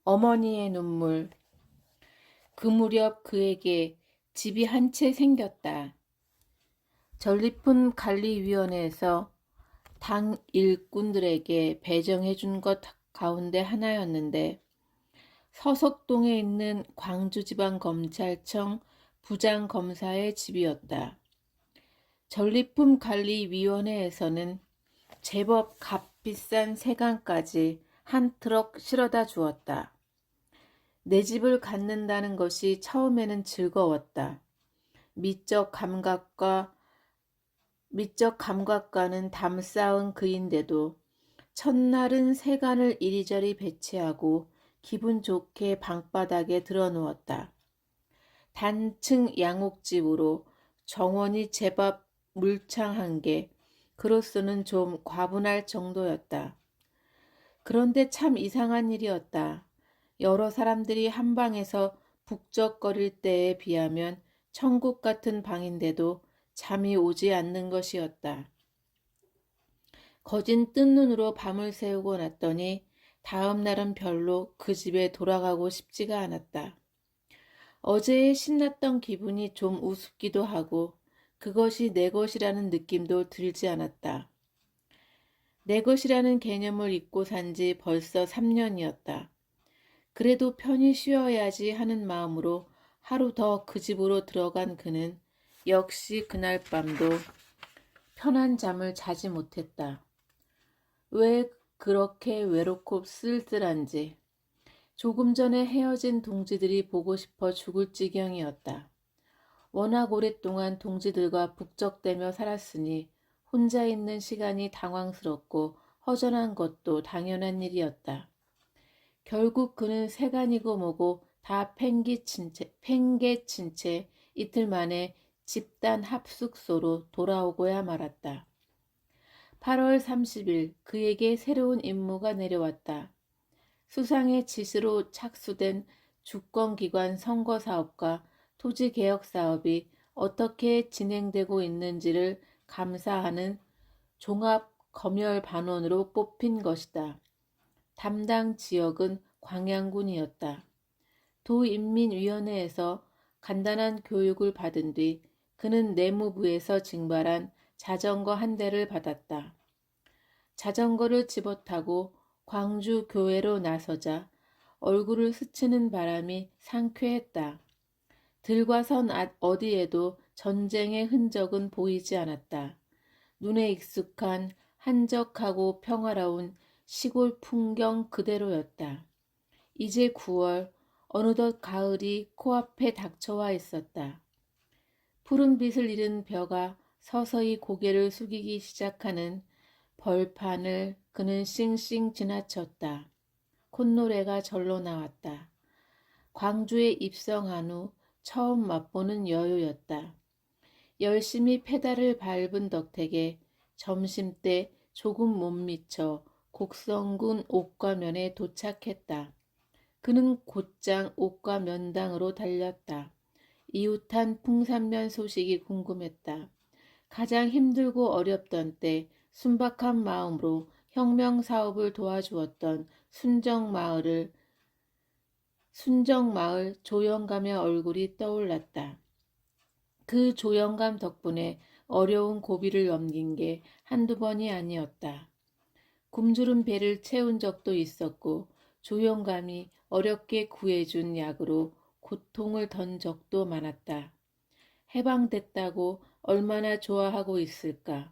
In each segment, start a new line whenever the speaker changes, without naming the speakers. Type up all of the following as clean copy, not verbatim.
어머니의 눈물. 그 무렵 그에게 집이 한 채 생겼다. 전리품 관리위원회에서 당 일꾼들에게 배정해 준 것 가운데 하나였는데 서석동에 있는 광주지방검찰청 부장검사의 집이었다. 전리품 관리위원회에서는 제법 값비싼 세간까지 한 트럭 실어다 주었다. 내 집을 갖는다는 것이 처음에는 즐거웠다. 미적 감각과는 담쌓은 그인데도 첫날은 세간을 이리저리 배치하고 기분 좋게 방바닥에 드러누웠다. 단층 양옥집으로 정원이 제법 물창한 게 그로서는 좀 과분할 정도였다. 그런데 참 이상한 일이었다. 여러 사람들이 한 방에서 북적거릴 때에 비하면 천국 같은 방인데도 잠이 오지 않는 것이었다. 거진 뜬 눈으로 밤을 새우고 났더니 다음 날은 별로 그 집에 돌아가고 싶지가 않았다. 어제의 신났던 기분이 좀 우습기도 하고 그것이 내 것이라는 느낌도 들지 않았다. 내 것이라는 개념을 잊고 산 지 벌써 3년이었다. 그래도 편히 쉬어야지 하는 마음으로 하루 더 그 집으로 들어간 그는 역시 그날 밤도 편한 잠을 자지 못했다. 왜 그렇게 외롭고 쓸쓸한지 조금 전에 헤어진 동지들이 보고 싶어 죽을 지경이었다. 워낙 오랫동안 동지들과 북적대며 살았으니 혼자 있는 시간이 당황스럽고 허전한 것도 당연한 일이었다. 결국 그는 세간이고 뭐고 다 팽개친 채 이틀 만에 집단 합숙소로 돌아오고야 말았다. 8월 30일 그에게 새로운 임무가 내려왔다. 수상의 지시로 착수된 주권기관 선거사업과 토지개혁사업이 어떻게 진행되고 있는지를 감사하는 종합검열반원으로 뽑힌 것이다. 담당 지역은 광양군이었다. 도인민위원회에서 간단한 교육을 받은 뒤 그는 내무부에서 징발한 자전거 한 대를 받았다. 자전거를 집어타고 광주 교회로 나서자 얼굴을 스치는 바람이 상쾌했다. 들과선 어디에도 전쟁의 흔적은 보이지 않았다. 눈에 익숙한 한적하고 평화로운 시골 풍경 그대로였다. 이제 9월, 어느덧 가을이 코앞에 닥쳐와 있었다. 푸른 빛을 잃은 벼가 서서히 고개를 숙이기 시작하는 벌판을 그는 싱싱 지나쳤다. 콧노래가 절로 나왔다. 광주에 입성한 후 처음 맛보는 여유였다. 열심히 페달을 밟은 덕택에 점심때 조금 못 미쳐 곡성군 옥과면에 도착했다. 그는 곧장 옥과 면당으로 달렸다. 이웃한 풍산면 소식이 궁금했다. 가장 힘들고 어렵던 때 순박한 마음으로 혁명사업을 도와주었던 순정마을 조영감의 얼굴이 떠올랐다. 그 조영감 덕분에 어려운 고비를 넘긴 게 한두 번이 아니었다. 굶주린 배를 채운 적도 있었고 조영감이 어렵게 구해준 약으로 고통을 던 적도 많았다. 해방됐다고 얼마나 좋아하고 있을까.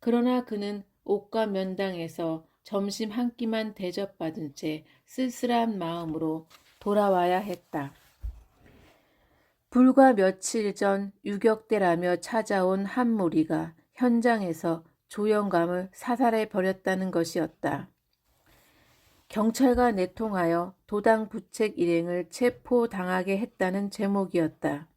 그러나 그는 옥과 면당에서 점심 한 끼만 대접받은 채 쓸쓸한 마음으로 돌아와야 했다. 불과 며칠 전 유격대라며 찾아온 한 무리가 현장에서 조영감을 사살해 버렸다는 것이었다. 경찰과 내통하여 도당 부책 일행을 체포당하게 했다는 제목이었다.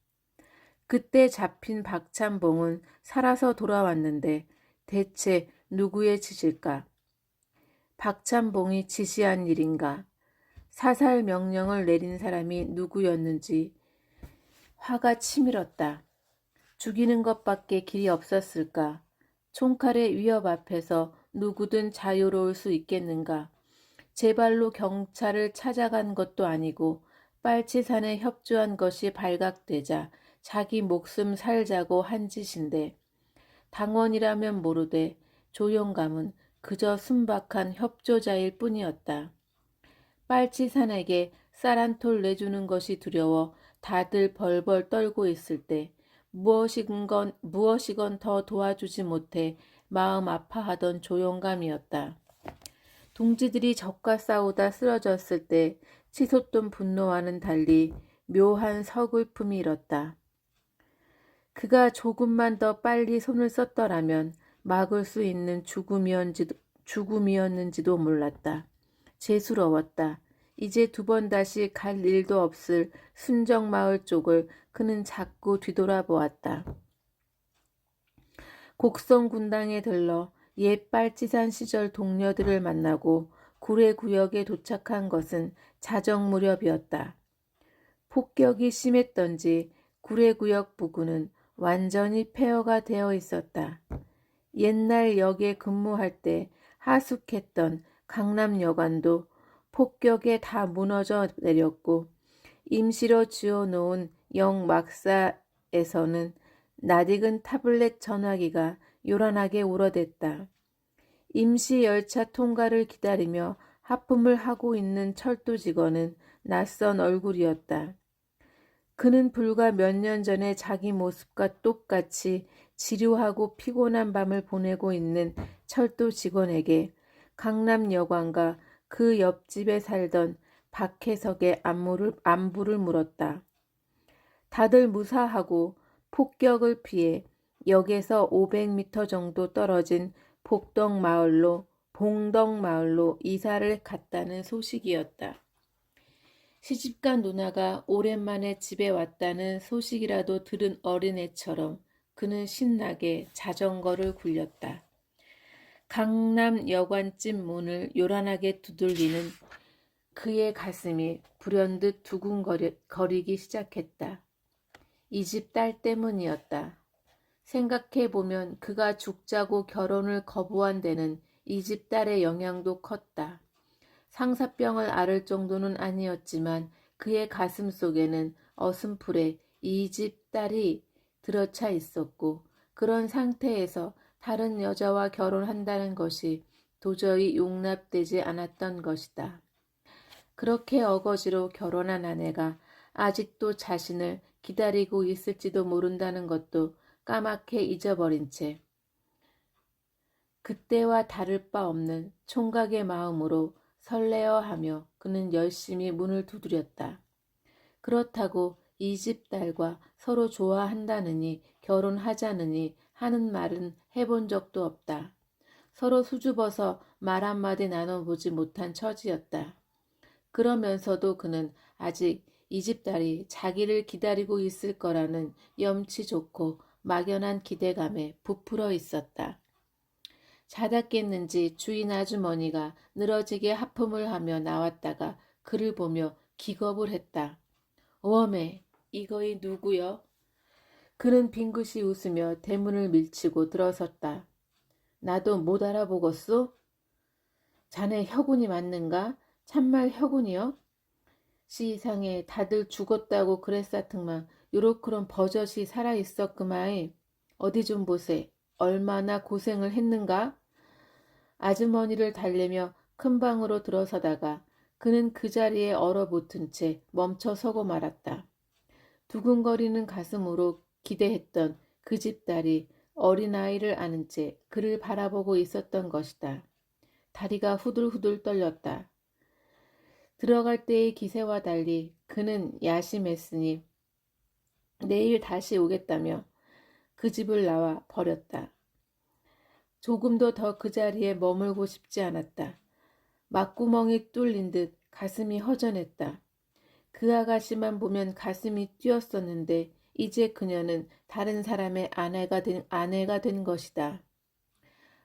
그때 잡힌 박찬봉은 살아서 돌아왔는데 대체 누구의 짓일까? 박찬봉이 지시한 일인가? 사살 명령을 내린 사람이 누구였는지 화가 치밀었다. 죽이는 것밖에 길이 없었을까? 총칼의 위협 앞에서 누구든 자유로울 수 있겠는가? 제 발로 경찰을 찾아간 것도 아니고 빨치산에 협조한 것이 발각되자 자기 목숨 살자고 한 짓인데 당원이라면 모르되 조용감은 그저 순박한 협조자일 뿐이었다. 빨치산에게 쌀 한 톨 내주는 것이 두려워 다들 벌벌 떨고 있을 때 무엇이건 더 도와주지 못해 마음 아파하던 조용감이었다. 동지들이 적과 싸우다 쓰러졌을 때 치솟던 분노와는 달리 묘한 서글픔이 일었다. 그가 조금만 더 빨리 손을 썼더라면 막을 수 있는 죽음이었는지도 몰랐다. 재수러웠다. 이제 두 번 다시 갈 일도 없을 순정마을 쪽을 그는 자꾸 뒤돌아보았다. 곡성 군당에 들러 옛 빨치산 시절 동료들을 만나고 구례구역에 도착한 것은 자정 무렵이었다. 폭격이 심했던지 구례구역 부근은 완전히 폐허가 되어 있었다. 옛날 역에 근무할 때 하숙했던 강남여관도 폭격에 다 무너져 내렸고 임시로 지어놓은 역막사에서는 낯익은 타블렛 전화기가 요란하게 울어댔다. 임시 열차 통과를 기다리며 하품을 하고 있는 철도 직원은 낯선 얼굴이었다. 그는 불과 몇 년 전에 자기 모습과 똑같이 지루하고 피곤한 밤을 보내고 있는 철도 직원에게 강남여관과 그 옆집에 살던 박혜석의 안부를 물었다. 다들 무사하고 폭격을 피해 역에서 500m 정도 떨어진 봉덕마을로 이사를 갔다는 소식이었다. 시집간 누나가 오랜만에 집에 왔다는 소식이라도 들은 어린애처럼 그는 신나게 자전거를 굴렸다. 강남여관집 문을 요란하게 두들리는 그의 가슴이 불현듯 두근거리기 시작했다. 이 집 딸 때문이었다. 생각해보면 그가 죽자고 결혼을 거부한 데는 이 집 딸의 영향도 컸다. 상사병을 앓을 정도는 아니었지만 그의 가슴 속에는 어슴풀에 이 집 딸이 들어차 있었고 그런 상태에서 다른 여자와 결혼한다는 것이 도저히 용납되지 않았던 것이다. 그렇게 어거지로 결혼한 아내가 아직도 자신을 기다리고 있을지도 모른다는 것도 까맣게 잊어버린 채 그때와 다를 바 없는 총각의 마음으로 설레어하며 그는 열심히 문을 두드렸다. 그렇다고 이 집 딸과 서로 좋아한다느니 결혼하자느니 하는 말은 해본 적도 없다. 서로 수줍어서 말 한마디 나눠보지 못한 처지였다. 그러면서도 그는 아직 이 집 딸이 자기를 기다리고 있을 거라는 염치 좋고 막연한 기대감에 부풀어 있었다. 자다 깼는지 주인 아주머니가 늘어지게 하품을 하며 나왔다가 그를 보며 기겁을 했다. 웜에 이거이 누구여? 그는 빙긋이 웃으며 대문을 밀치고 들어섰다. 나도 못 알아보겠소? 자네 혁운이 맞는가? 참말 혁운이여? 시상에 다들 죽었다고 그랬사ทึ만 요렇게런 버젓이 살아있었그마이. 어디 좀 보세. 얼마나 고생을 했는가? 아주머니를 달래며 큰 방으로 들어서다가 그는 그 자리에 얼어붙은 채 멈춰 서고 말았다. 두근거리는 가슴으로 기대했던 그 집 딸이 어린아이를 안은 채 그를 바라보고 있었던 것이다. 다리가 후들후들 떨렸다. 들어갈 때의 기세와 달리 그는 야심했으니 내일 다시 오겠다며 그 집을 나와 버렸다. 조금도 더 그 자리에 머물고 싶지 않았다. 막구멍이 뚫린 듯 가슴이 허전했다. 그 아가씨만 보면 가슴이 뛰었었는데 이제 그녀는 다른 사람의 아내가 된 것이다.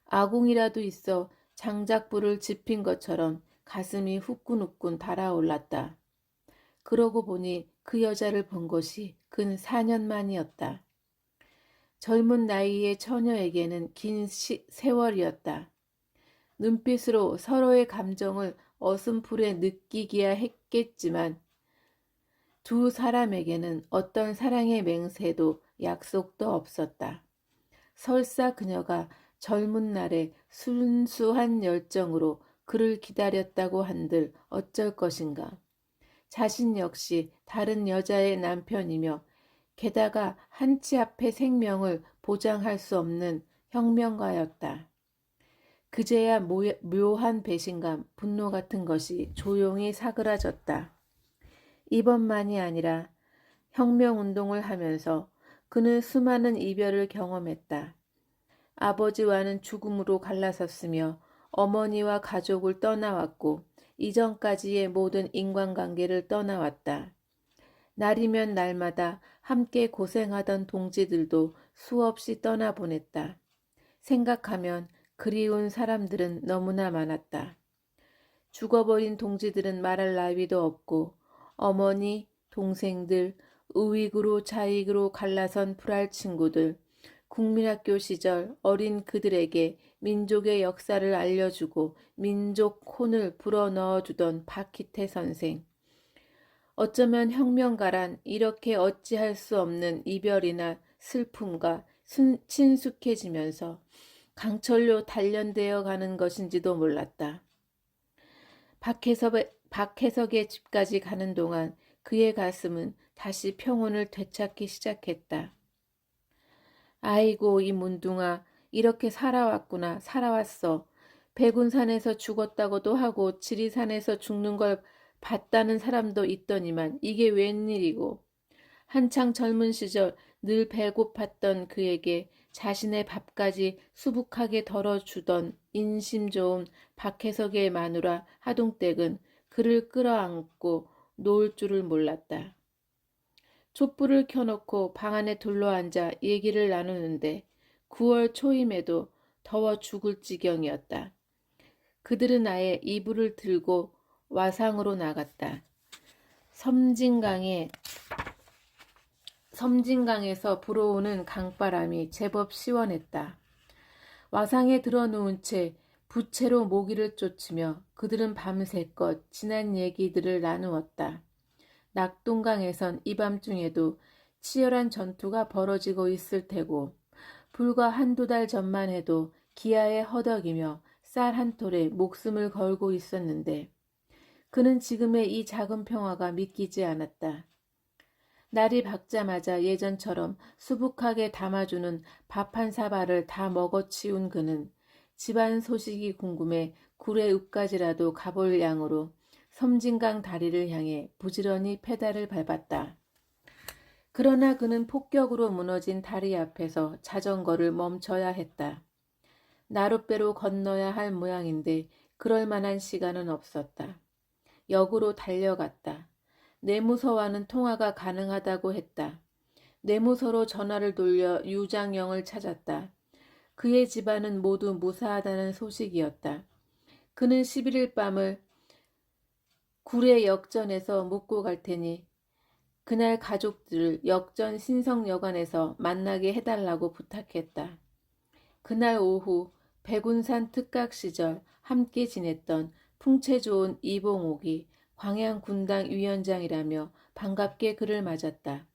아궁이라도 있어 장작불을 지핀 것처럼 가슴이 후끈후끈 달아올랐다. 그러고 보니 그 여자를 본 것이 근 4년 만이었다. 젊은 나이의 처녀에게는 긴 세월이었다. 눈빛으로 서로의 감정을 어슴풀에 느끼기야 했겠지만 두 사람에게는 어떤 사랑의 맹세도 약속도 없었다. 설사 그녀가 젊은 날에 순수한 열정으로 그를 기다렸다고 한들 어쩔 것인가. 자신 역시 다른 여자의 남편이며 게다가 한치 앞의 생명을 보장할 수 없는 혁명가였다. 그제야 묘한 배신감, 분노 같은 것이 조용히 사그라졌다. 이번만이 아니라 혁명운동을 하면서 그는 수많은 이별을 경험했다. 아버지와는 죽음으로 갈라섰으며 어머니와 가족을 떠나왔고 이전까지의 모든 인간관계를 떠나왔다. 날이면 날마다 함께 고생하던 동지들도 수없이 떠나보냈다. 생각하면 그리운 사람들은 너무나 많았다. 죽어버린 동지들은 말할 나위도 없고 어머니, 동생들, 우익으로 좌익으로 갈라선 불알 친구들, 국민학교 시절 어린 그들에게 민족의 역사를 알려주고 민족 혼을 불어넣어주던 박희태 선생. 어쩌면 혁명가란 이렇게 어찌할 수 없는 이별이나 슬픔과 친숙해지면서 강철로 단련되어 가는 것인지도 몰랐다. 박혜석의 집까지 가는 동안 그의 가슴은 다시 평온을 되찾기 시작했다. 아이고 이 문둥아, 이렇게 살아왔구나, 살아왔어. 백운산에서 죽었다고도 하고 지리산에서 죽는 걸 봤다는 사람도 있더니만 이게 웬일이고. 한창 젊은 시절 늘 배고팠던 그에게 자신의 밥까지 수북하게 덜어주던 인심 좋은 박혜석의 마누라 하동댁은 그를 끌어안고 놓을 줄을 몰랐다. 촛불을 켜놓고 방 안에 둘러앉아 얘기를 나누는데 9월 초임에도 더워 죽을 지경이었다. 그들은 아예 이불을 들고 와상으로 나갔다. 섬진강에서 불어오는 강바람이 제법 시원했다. 와상에 들어누운 채 부채로 모기를 쫓으며 그들은 밤새껏 지난 얘기들을 나누었다. 낙동강에선 이 밤중에도 치열한 전투가 벌어지고 있을 테고 불과 한두 달 전만 해도 기아에 허덕이며 쌀 한 톨에 목숨을 걸고 있었는데 그는 지금의 이 작은 평화가 믿기지 않았다. 날이 밝자마자 예전처럼 수북하게 담아주는 밥 한 사발을 다 먹어치운 그는 집안 소식이 궁금해 굴의 읍까지라도 가볼 양으로 섬진강 다리를 향해 부지런히 페달을 밟았다. 그러나 그는 폭격으로 무너진 다리 앞에서 자전거를 멈춰야 했다. 나룻배로 건너야 할 모양인데 그럴 만한 시간은 없었다. 역으로 달려갔다. 내무서와는 통화가 가능하다고 했다. 내무서로 전화를 돌려 유장영을 찾았다. 그의 집안은 모두 무사하다는 소식이었다. 그는 11일 밤을 굴의 역전에서 묵고 갈 테니 그날 가족들을 역전 신성여관에서 만나게 해달라고 부탁했다. 그날 오후 백운산 특각 시절 함께 지냈던 풍채 좋은 이봉옥이 광양군당 위원장이라며 반갑게 그를 맞았다.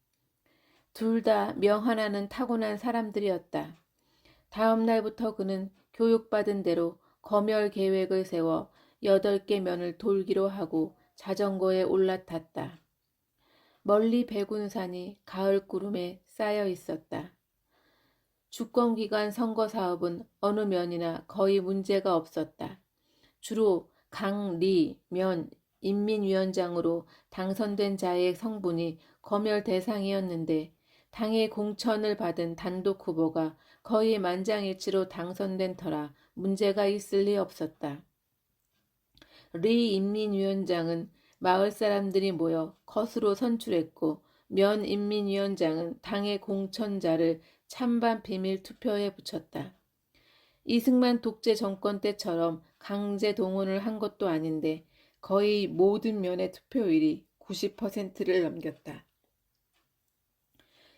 둘 다 명 하나는 타고난 사람들이었다. 다음 날부터 그는 교육받은 대로 검열 계획을 세워 8개 면을 돌기로 하고 자전거에 올라탔다. 멀리 백운산이 가을 구름에 쌓여 있었다. 주권기관 선거사업은 어느 면이나 거의 문제가 없었다. 주로 강, 리, 면, 인민위원장으로 당선된 자의 성분이 검열 대상이었는데 당의 공천을 받은 단독 후보가 거의 만장일치로 당선된 터라 문제가 있을 리 없었다. 리 인민위원장은 마을 사람들이 모여 컷으로 선출했고 면 인민위원장은 당의 공천자를 찬반 비밀 투표에 붙였다. 이승만 독재 정권 때처럼 강제 동원을 한 것도 아닌데 거의 모든 면의 투표율이 90%를 넘겼다.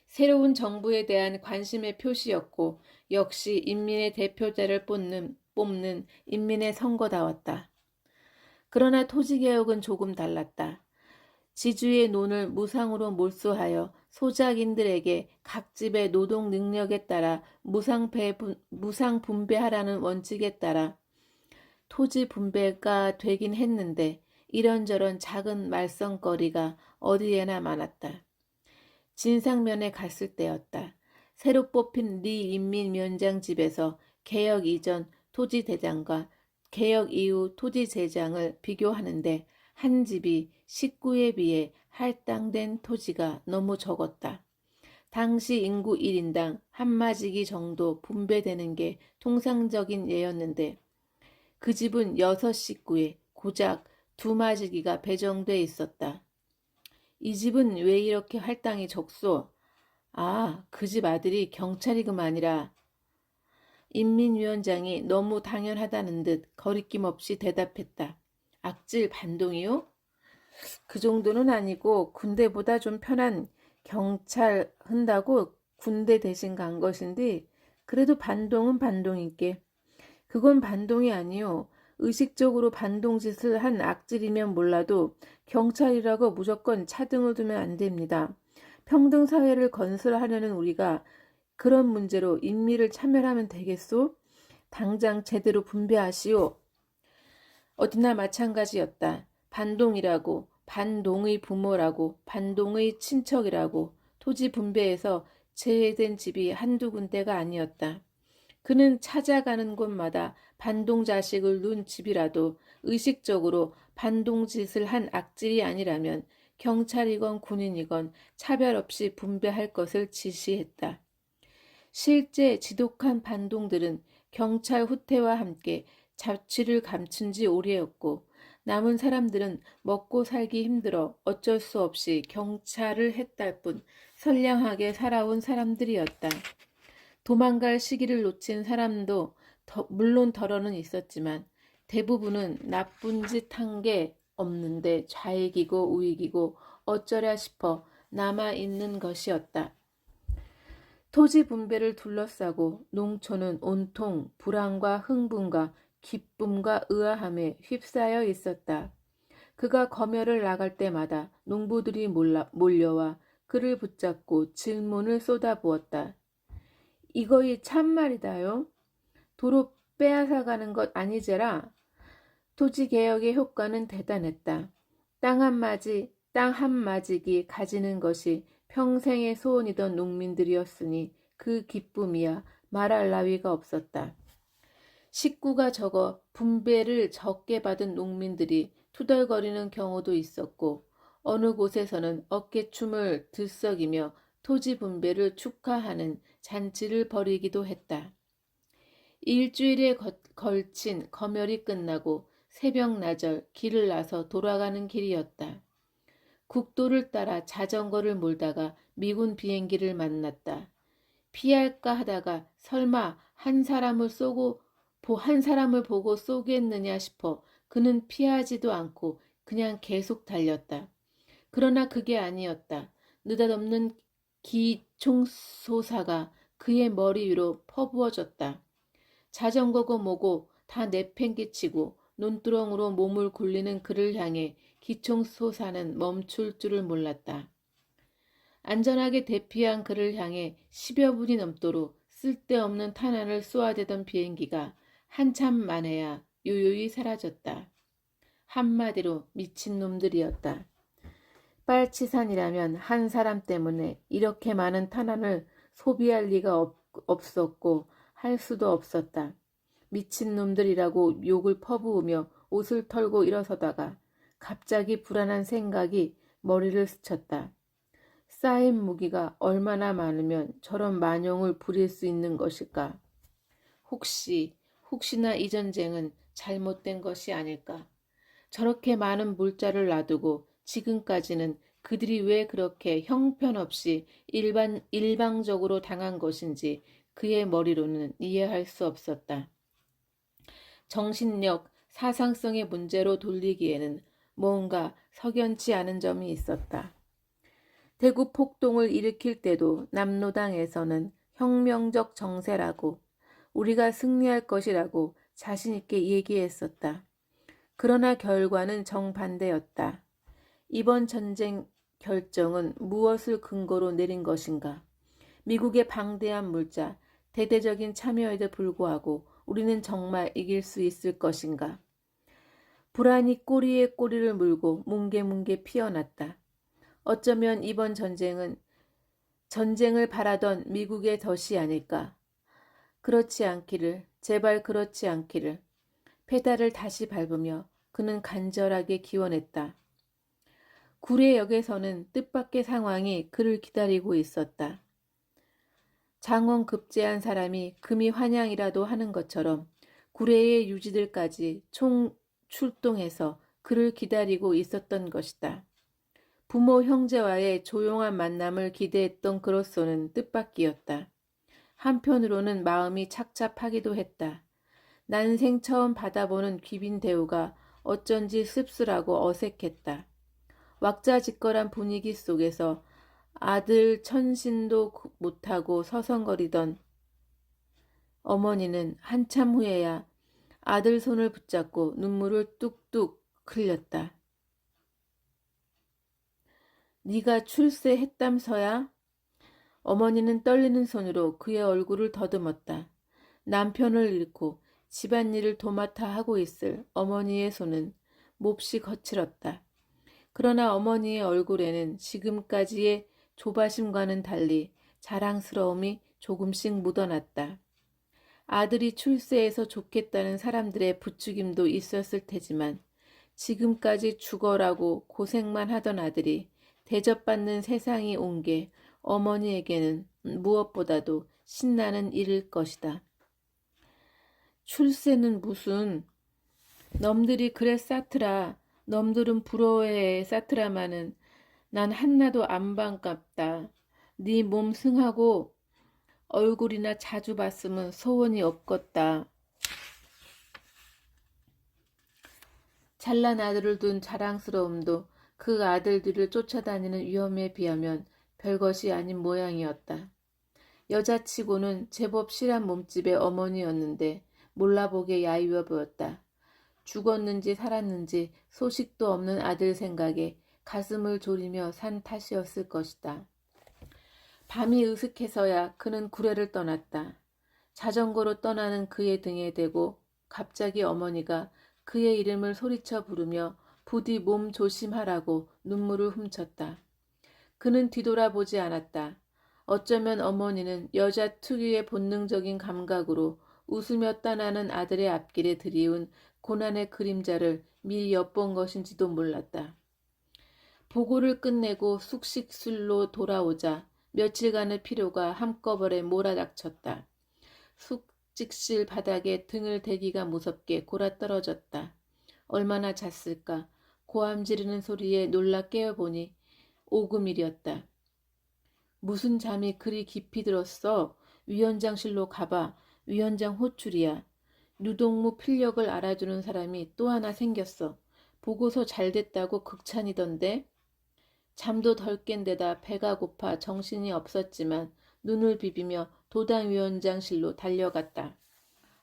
새로운 정부에 대한 관심의 표시였고 역시 인민의 대표자를 뽑는 인민의 선거다웠다. 그러나 토지개혁은 조금 달랐다. 지주의 논을 무상으로 몰수하여 소작인들에게 각 집의 노동 능력에 따라 무상 분배하라는 원칙에 따라 토지 분배가 되긴 했는데 이런저런 작은 말썽거리가 어디에나 많았다. 진상면에 갔을 때였다. 새로 뽑힌 리 인민위원장 집에서 개혁 이전 토지대장과 개혁 이후 토지대장을 비교하는데 한 집이 식구에 비해 할당된 토지가 너무 적었다. 당시 인구 1인당 한 마지기 정도 분배되는 게 통상적인 예였는데 그 집은 6식구에 고작 2마지기가 배정돼 있었다. 이 집은 왜 이렇게 할당이 적소? 아, 그 집 아들이 경찰이금 아니라. 인민위원장이 너무 당연하다는 듯 거리낌 없이 대답했다. 악질 반동이요? 그 정도는 아니고 군대보다 좀 편한 경찰 한다고 군대 대신 간 것인데 그래도 반동은 반동이게. 그건 반동이 아니요. 의식적으로 반동짓을 한 악질이면 몰라도 경찰이라고 무조건 차등을 두면 안 됩니다. 평등사회를 건설하려는 우리가 그런 문제로 인미를 차별하면 되겠소? 당장 제대로 분배하시오. 어디나 마찬가지였다. 반동이라고, 반동의 부모라고, 반동의 친척이라고 토지 분배에서 제외된 집이 한두 군데가 아니었다. 그는 찾아가는 곳마다 반동 자식을 둔 집이라도 의식적으로 반동짓을 한 악질이 아니라면 경찰이건 군인이건 차별 없이 분배할 것을 지시했다. 실제 지독한 반동들은 경찰 후퇴와 함께 자취를 감춘 지 오래였고 남은 사람들은 먹고 살기 힘들어 어쩔 수 없이 경찰을 했달 뿐 선량하게 살아온 사람들이었다. 도망갈 시기를 놓친 사람도 물론 덜어는 있었지만 대부분은 나쁜 짓 한 게 없는데 좌익이고 우익이고 어쩌랴 싶어 남아있는 것이었다. 토지 분배를 둘러싸고 농촌은 온통 불안과 흥분과 기쁨과 의아함에 휩싸여 있었다. 그가 검열을 나갈 때마다 농부들이 몰려와 그를 붙잡고 질문을 쏟아부었다. 이거이 참말이다요. 도로 빼앗아가는 것 아니제라. 토지개혁의 효과는 대단했다. 땅 한 마지기 가지는 것이 평생의 소원이던 농민들이었으니 그 기쁨이야 말할 나위가 없었다. 식구가 적어 분배를 적게 받은 농민들이 투덜거리는 경우도 있었고 어느 곳에서는 어깨춤을 들썩이며 토지 분배를 축하하는 잔치를 벌이기도 했다. 일주일에 걸친 검열이 끝나고 새벽나절 길을 나서 돌아가는 길이었다. 국도를 따라 자전거를 몰다가 미군 비행기를 만났다. 피할까 하다가 설마 한 사람을 보고 쏘겠느냐 싶어 그는 피하지도 않고 그냥 계속 달렸다. 그러나 그게 아니었다. 느닷없는 기총소사가 그의 머리 위로 퍼부어졌다. 자전거고 뭐고 다 내팽개치고 논두렁으로 몸을 굴리는 그를 향해 기총소사는 멈출 줄을 몰랐다. 안전하게 대피한 그를 향해 10여 분이 넘도록 쓸데없는 탄환을 쏘아대던 비행기가 한참 만에야 요요히 사라졌다. 한마디로 미친놈들이었다. 빨치산이라면 한 사람 때문에 이렇게 많은 탄환을 소비할 리가 없었고 할 수도 없었다. 미친놈들이라고 욕을 퍼부으며 옷을 털고 일어서다가 갑자기 불안한 생각이 머리를 스쳤다. 쌓인 무기가 얼마나 많으면 저런 만용을 부릴 수 있는 것일까? 혹시나 이 전쟁은 잘못된 것이 아닐까? 저렇게 많은 물자를 놔두고 지금까지는 그들이 왜 그렇게 형편없이 일방적으로 당한 것인지 그의 머리로는 이해할 수 없었다. 정신력, 사상성의 문제로 돌리기에는 뭔가 석연치 않은 점이 있었다. 대구 폭동을 일으킬 때도 남로당에서는 혁명적 정세라고 우리가 승리할 것이라고 자신 있게 얘기했었다. 그러나 결과는 정반대였다. 이번 전쟁 결정은 무엇을 근거로 내린 것인가? 미국의 방대한 물자, 대대적인 참여에도 불구하고 우리는 정말 이길 수 있을 것인가? 불안이 꼬리에 꼬리를 물고 뭉게뭉게 피어났다. 어쩌면 이번 전쟁은 전쟁을 바라던 미국의 덫이 아닐까? 그렇지 않기를, 제발 그렇지 않기를. 페달을 다시 밟으며 그는 간절하게 기원했다. 구례역에서는 뜻밖의 상황이 그를 기다리고 있었다. 장원 급제한 사람이 금이 환영이라도 하는 것처럼 구례의 유지들까지 총 출동해서 그를 기다리고 있었던 것이다. 부모 형제와의 조용한 만남을 기대했던 그로서는 뜻밖이었다. 한편으로는 마음이 착잡하기도 했다. 난생 처음 받아보는 귀빈 대우가 어쩐지 씁쓸하고 어색했다. 왁자지껄한 분위기 속에서 아들 천신도 못하고 서성거리던 어머니는 한참 후에야 아들 손을 붙잡고 눈물을 뚝뚝 흘렸다. 네가 출세했담서야? 어머니는 떨리는 손으로 그의 얼굴을 더듬었다. 남편을 잃고 집안일을 도맡아 하고 있을 어머니의 손은 몹시 거칠었다. 그러나 어머니의 얼굴에는 지금까지의 조바심과는 달리 자랑스러움이 조금씩 묻어났다. 아들이 출세해서 좋겠다는 사람들의 부추김도 있었을 테지만 지금까지 죽어라고 고생만 하던 아들이 대접받는 세상이 온 게 어머니에게는 무엇보다도 신나는 일일 것이다. 출세는 무슨, 놈들이 그래 싸트라. 놈들은 부러워해 싸트라마는 난 한나도 안 반갑다. 네 몸 승하고 얼굴이나 자주 봤으면 소원이 없겠다. 잘난 아들을 둔 자랑스러움도 그 아들 뒤를 쫓아다니는 위험에 비하면 별것이 아닌 모양이었다. 여자치고는 제법 실한 몸집의 어머니였는데 몰라보게 야유어 보였다. 죽었는지 살았는지 소식도 없는 아들 생각에 가슴을 졸이며 산 탓이었을 것이다. 밤이 으슥해서야 그는 구례를 떠났다. 자전거로 떠나는 그의 등에 대고 갑자기 어머니가 그의 이름을 소리쳐 부르며 부디 몸 조심하라고 눈물을 훔쳤다. 그는 뒤돌아보지 않았다. 어쩌면 어머니는 여자 특유의 본능적인 감각으로 웃으며 떠나는 아들의 앞길에 들이운 고난의 그림자를 미리 엿본 것인지도 몰랐다. 보고를 끝내고 숙식술로 돌아오자 며칠간의 피로가 한꺼번에 몰아닥쳤다. 숙직실 바닥에 등을 대기가 무섭게 골아떨어졌다. 얼마나 잤을까. 고함 지르는 소리에 놀라 깨어보니 오금일이었다. 무슨 잠이 그리 깊이 들었어? 위원장실로 가봐. 위원장 호출이야. 유동무 필력을 알아주는 사람이 또 하나 생겼어. 보고서 잘 됐다고 극찬이던데. 잠도 덜 깬 데다 배가 고파 정신이 없었지만 눈을 비비며 도당위원장실로 달려갔다.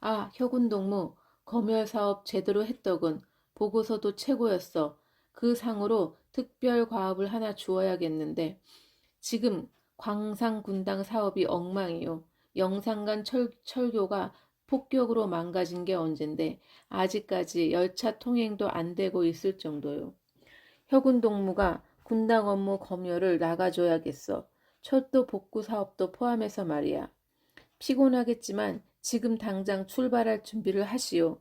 아, 혁운동무, 검열사업 제대로 했더군. 보고서도 최고였어. 그 상으로 특별 과업을 하나 주어야겠는데. 지금 광산군당 사업이 엉망이요. 영산간 철교가 폭격으로 망가진 게 언젠데 아직까지 열차 통행도 안 되고 있을 정도요. 혁운동무가 군당 업무 검열을 나가줘야겠어. 철도 복구 사업도 포함해서 말이야. 피곤하겠지만 지금 당장 출발할 준비를 하시오.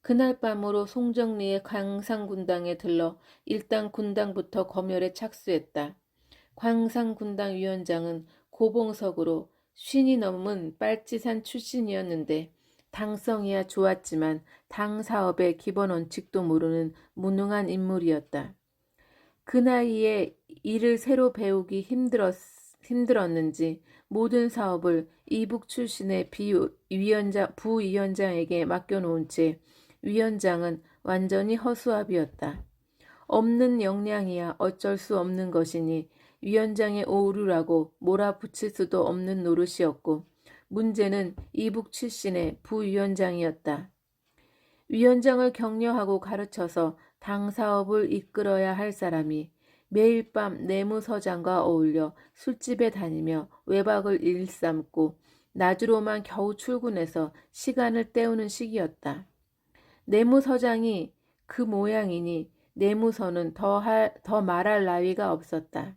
그날 밤으로 송정리의 광산군당에 들러 일단 군당부터 검열에 착수했다. 광산군당 위원장은 고봉석으로 50이 넘은 빨치산 출신이었는데 당성이야 좋았지만 당 사업의 기본 원칙도 모르는 무능한 인물이었다. 그 나이에 일을 새로 배우기 힘들었는지 모든 사업을 이북 출신의 부위원장에게 맡겨놓은 채 위원장은 완전히 허수아비였다. 없는 역량이야 어쩔 수 없는 것이니 위원장의 오류라고 몰아붙일 수도 없는 노릇이었고 문제는 이북 출신의 부위원장이었다. 위원장을 격려하고 가르쳐서 당 사업을 이끌어야 할 사람이 매일 밤 내무서장과 어울려 술집에 다니며 외박을 일삼고 낮으로만 겨우 출근해서 시간을 때우는 시기였다. 내무서장이 그 모양이니 내무서는 더 말할 나위가 없었다.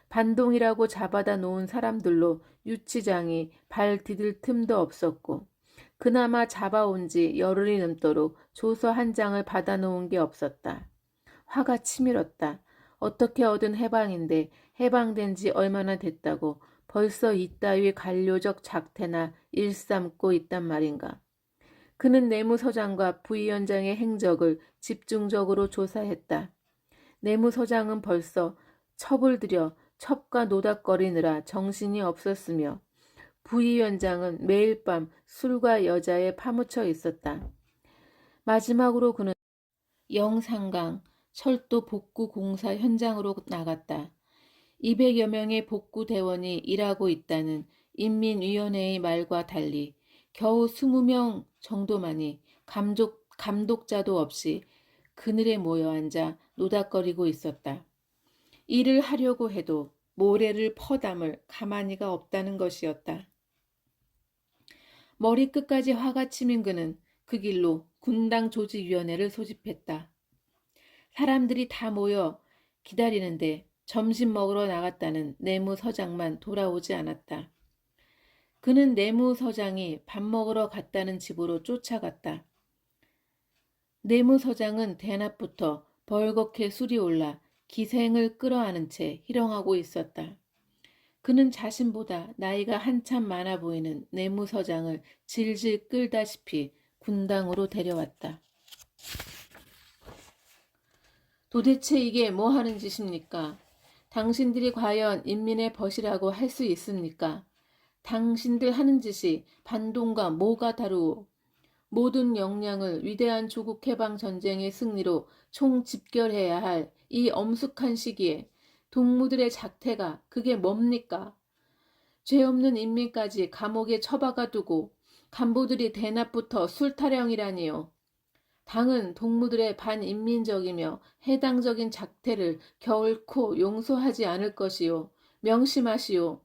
반동이라고 잡아다 놓은 사람들로 유치장이 발 디딜 틈도 없었고 그나마 잡아온 지 열흘이 넘도록 조서 한 장을 받아놓은 게 없었다. 화가 치밀었다. 어떻게 얻은 해방인데 해방된 지 얼마나 됐다고 벌써 이따위 관료적 작태나 일삼고 있단 말인가. 그는 내무서장과 부위원장의 행적을 집중적으로 조사했다. 내무서장은 벌써 첩을 들여 첩과 노닥거리느라 정신이 없었으며 부위원장은 매일 밤 술과 여자에 파묻혀 있었다. 마지막으로 그는 영산강 철도 복구 공사 현장으로 나갔다. 200여 명의 복구 대원이 일하고 있다는 인민위원회의 말과 달리 겨우 20명 정도만이 감독자도 없이 그늘에 모여 앉아 노닥거리고 있었다. 일을 하려고 해도 모래를 퍼담을 가만히가 없다는 것이었다. 머리끝까지 화가 치민 그는 그 길로 군당 조직위원회를 소집했다. 사람들이 다 모여 기다리는데 점심 먹으러 나갔다는 내무서장만 돌아오지 않았다. 그는 내무서장이 밥 먹으러 갔다는 집으로 쫓아갔다. 내무서장은 대낮부터 벌겋게 술이 올라 기생을 끌어안은 채 희롱하고 있었다. 그는 자신보다 나이가 한참 많아 보이는 내무서장을 질질 끌다시피 군당으로 데려왔다. 도대체 이게 뭐 하는 짓입니까? 당신들이 과연 인민의 벗이라고 할 수 있습니까? 당신들 하는 짓이 반동과 뭐가 다르오? 모든 역량을 위대한 조국 해방 전쟁의 승리로 총집결해야 할 이 엄숙한 시기에 동무들의 작태가 그게 뭡니까? 죄 없는 인민까지 감옥에 처박아 두고 간부들이 대낮부터 술 타령이라니요. 당은 동무들의 반인민적이며 해당적인 작태를 결코 용서하지 않을 것이요. 명심하시오.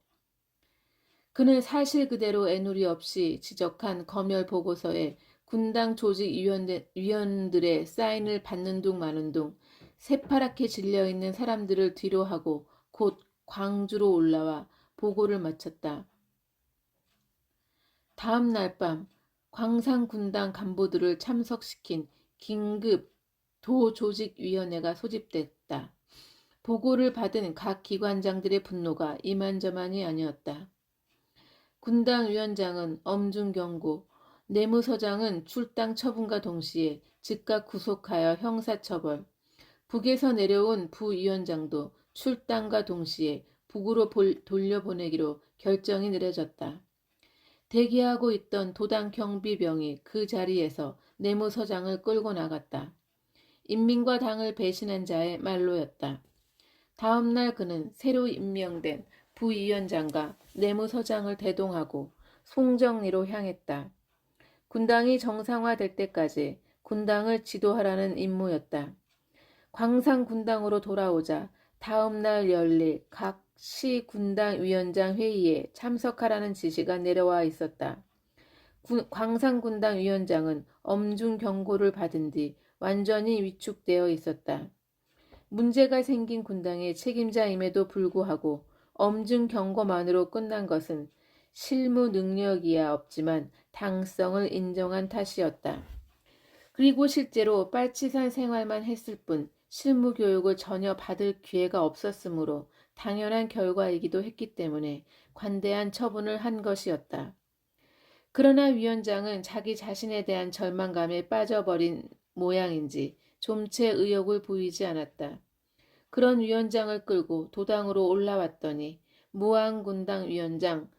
그는 사실 그대로 애누리 없이 지적한 검열 보고서에 군당 조직위원들의 사인을 받는 둥 마는 둥 새파랗게 질려있는 사람들을 뒤로하고 곧 광주로 올라와 보고를 마쳤다. 다음 날 밤 광산군당 간부들을 참석시킨 긴급 도조직위원회가 소집됐다. 보고를 받은 각 기관장들의 분노가 이만저만이 아니었다. 군당 위원장은 엄중 경고, 내무서장은 출당 처분과 동시에 즉각 구속하여 형사처벌, 북에서 내려온 부위원장도 출당과 동시에 북으로 돌려보내기로 결정이 내려졌다. 대기하고 있던 도당 경비병이 그 자리에서 내무서장을 끌고 나갔다. 인민과 당을 배신한 자의 말로였다. 다음 날 그는 새로 임명된 부위원장과 내무서장을 대동하고 송정리로 향했다. 군당이 정상화될 때까지 군당을 지도하라는 임무였다. 광산군당으로 돌아오자 다음 날 열릴 각 시 군당 위원장 회의에 참석하라는 지시가 내려와 있었다. 광산군당 위원장은 엄중 경고를 받은 뒤 완전히 위축되어 있었다. 문제가 생긴 군당의 책임자임에도 불구하고 엄중 경고만으로 끝난 것은 실무 능력이야 없지만 당성을 인정한 탓이었다. 그리고 실제로 빨치산 생활만 했을 뿐 실무 교육을 전혀 받을 기회가 없었으므로 당연한 결과이기도 했기 때문에 관대한 처분을 한 것이었다. 그러나 위원장은 자기 자신에 대한 절망감에 빠져버린 모양인지 좀채 의욕을 보이지 않았다. 그런 위원장을 끌고 도당으로 올라왔더니 무안군당 위원장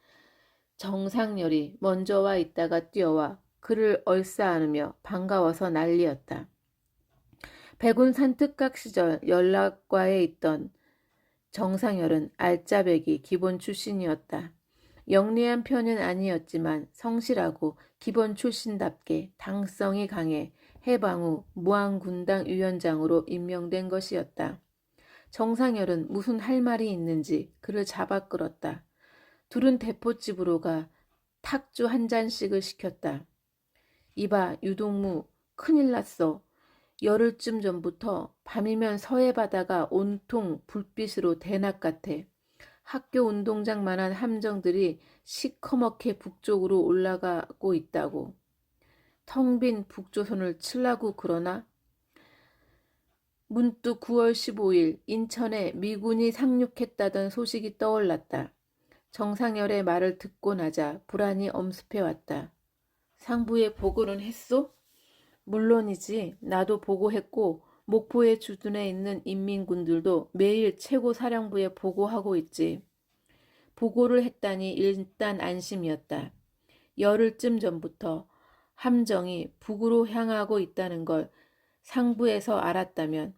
정상열이 먼저 와 있다가 뛰어와 그를 얼싸안으며 반가워서 난리였다. 백운산 특각 시절 연락과에 있던 정상열은 알짜배기 기본 출신이었다. 영리한 편은 아니었지만 성실하고 기본 출신답게 당성이 강해 해방 후 무안군당 위원장으로 임명된 것이었다. 정상열은 무슨 할 말이 있는지 그를 잡아 끌었다. 둘은 대포집으로 가 탁주 한 잔씩을 시켰다. 이봐, 유동무, 큰일 났어. 열흘쯤 전부터 밤이면 서해 바다가 온통 불빛으로 대낮 같아. 학교 운동장만한 함정들이 시커멓게 북쪽으로 올라가고 있다고. 텅 빈 북조선을 칠라고 그러나? 문득 9월 15일 인천에 미군이 상륙했다던 소식이 떠올랐다. 정상열의 말을 듣고 나자 불안이 엄습해왔다. 상부에 보고는 했소? 물론이지. 나도 보고했고 목포에 주둔해 있는 인민군들도 매일 최고사령부에 보고하고 있지. 보고를 했다니 일단 안심이었다. 열흘쯤 전부터 함정이 북으로 향하고 있다는 걸 상부에서 알았다면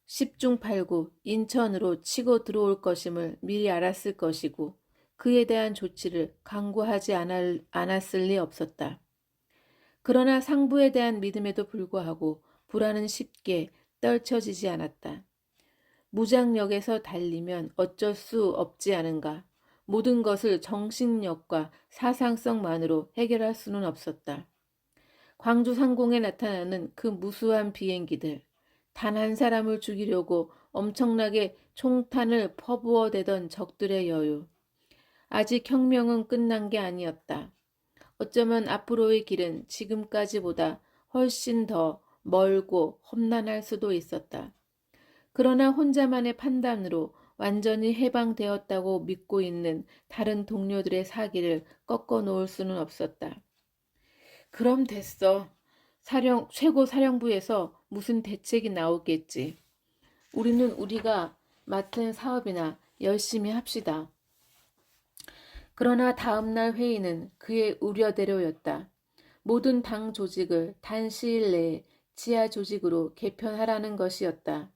10중 8구 인천으로 치고 들어올 것임을 미리 알았을 것이고 그에 대한 조치를 강구하지 않았을 리 없었다. 그러나 상부에 대한 믿음에도 불구하고 불안은 쉽게 떨쳐지지 않았다. 무장력에서 달리면 어쩔 수 없지 않은가. 모든 것을 정신력과 사상성만으로 해결할 수는 없었다. 광주 상공에 나타나는 그 무수한 비행기들, 단 한 사람을 죽이려고 엄청나게 총탄을 퍼부어대던 적들의 여유. 아직 혁명은 끝난 게 아니었다. 어쩌면 앞으로의 길은 지금까지보다 훨씬 더 멀고 험난할 수도 있었다. 그러나 혼자만의 판단으로 완전히 해방되었다고 믿고 있는 다른 동료들의 사기를 꺾어 놓을 수는 없었다. 그럼 됐어. 최고 사령부에서 무슨 대책이 나오겠지. 우리는 우리가 맡은 사업이나 열심히 합시다. 그러나 다음날 회의는 그의 우려대로였다. 모든 당 조직을 단시일 내에 지하 조직으로 개편하라는 것이었다.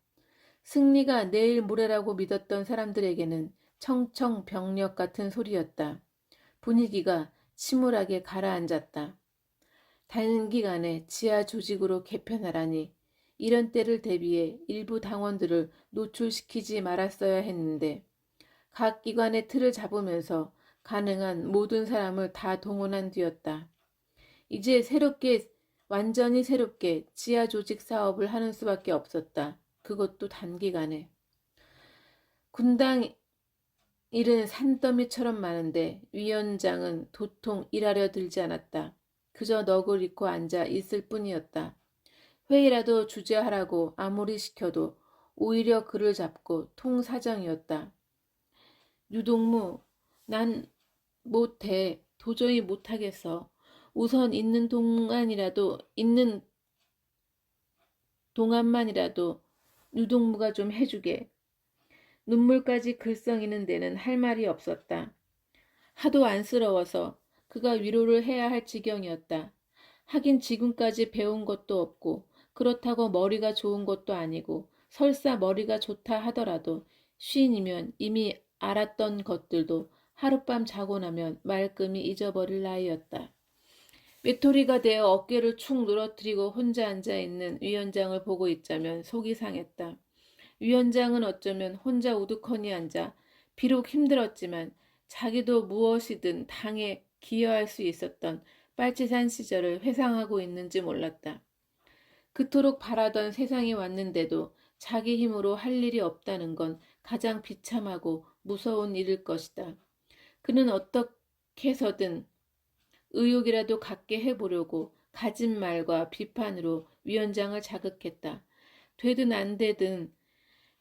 승리가 내일 모레라고 믿었던 사람들에게는 청청병력 같은 소리였다. 분위기가 침울하게 가라앉았다. 단기간에 지하 조직으로 개편하라니 이런 때를 대비해 일부 당원들을 노출시키지 말았어야 했는데 각 기관의 틀을 잡으면서 가능한 모든 사람을 다 동원한 뒤였다. 이제 완전히 새롭게 지하 조직 사업을 하는 수밖에 없었다. 그것도 단기간에. 군당 일은 산더미처럼 많은데 위원장은 도통 일하려 들지 않았다. 그저 넋을 잃고 앉아 있을 뿐이었다. 회의라도 주재하라고 아무리 시켜도 오히려 그를 잡고 통사정이었다. 유동무, 난 못해. 도저히 못하겠어. 우선 있는 동안만이라도 유동무가 좀 해주게. 눈물까지 글썽이는 데는 할 말이 없었다. 하도 안쓰러워서 그가 위로를 해야 할 지경이었다. 하긴 지금까지 배운 것도 없고 그렇다고 머리가 좋은 것도 아니고 설사 머리가 좋다 하더라도 쉰이면 이미 알았던 것들도 하룻밤 자고 나면 말끔히 잊어버릴 나이였다. 외톨이가 되어 어깨를 축 늘어뜨리고 혼자 앉아있는 위원장을 보고 있자면 속이 상했다. 위원장은 어쩌면 혼자 우두커니 앉아 비록 힘들었지만 자기도 무엇이든 당에 기여할 수 있었던 빨치산 시절을 회상하고 있는지 몰랐다. 그토록 바라던 세상이 왔는데도 자기 힘으로 할 일이 없다는 건 가장 비참하고 무서운 일일 것이다. 그는 어떻게 해서든 의욕이라도 갖게 해보려고 가진 말과 비판으로 위원장을 자극했다. 되든 안 되든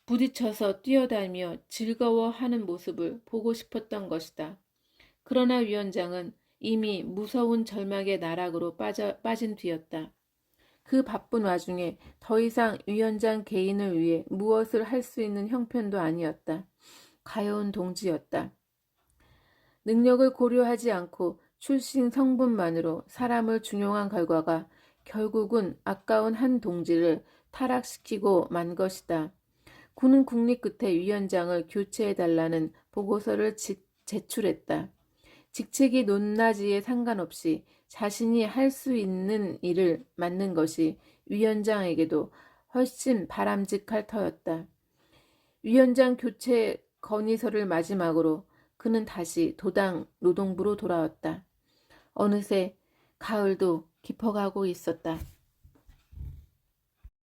부딪혀서 뛰어다니며 즐거워하는 모습을 보고 싶었던 것이다. 그러나 위원장은 이미 무서운 절망의 나락으로 빠진 뒤였다. 그 바쁜 와중에 더 이상 위원장 개인을 위해 무엇을 할 수 있는 형편도 아니었다. 가여운 동지였다. 능력을 고려하지 않고 출신 성분만으로 사람을 중용한 결과가 결국은 아까운 한 동지를 타락시키고 만 것이다. 군은 국립 끝에 위원장을 교체해달라는 보고서를 제출했다. 직책이 높낮이에 상관없이 자신이 할 수 있는 일을 맡는 것이 위원장에게도 훨씬 바람직할 터였다. 위원장 교체 건의서를 마지막으로 그는 다시 도당 노동부로 돌아왔다. 어느새 가을도 깊어가고 있었다.